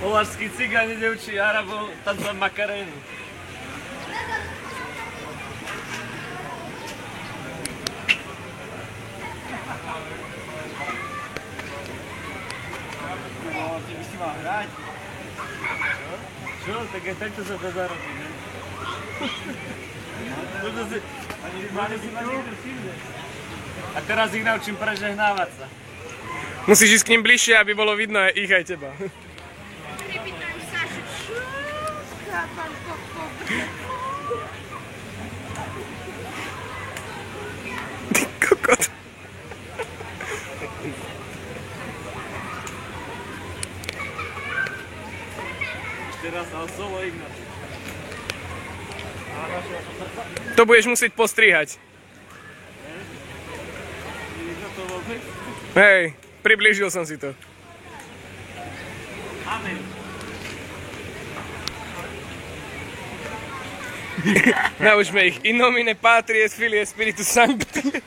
Polášský cigán ide učí Arabov tancovať Makarénu. No, ty by si mal hrať. Čo? Tak aj takto sa to zarobí, ne? A teraz ich naučím prežehnávať sa. Musíš ísť k ním bližšie, aby bolo vidno aj ich, aj teba. Pripýtam sa, že čúska, pán Kokov. Ty kokot. Teraz na solo Ignat. To budeš musieť postrihať. Hej, priblížil som si to. Amen. Naučme ich. In nomine Patries, Filii et Spiritus Sancti.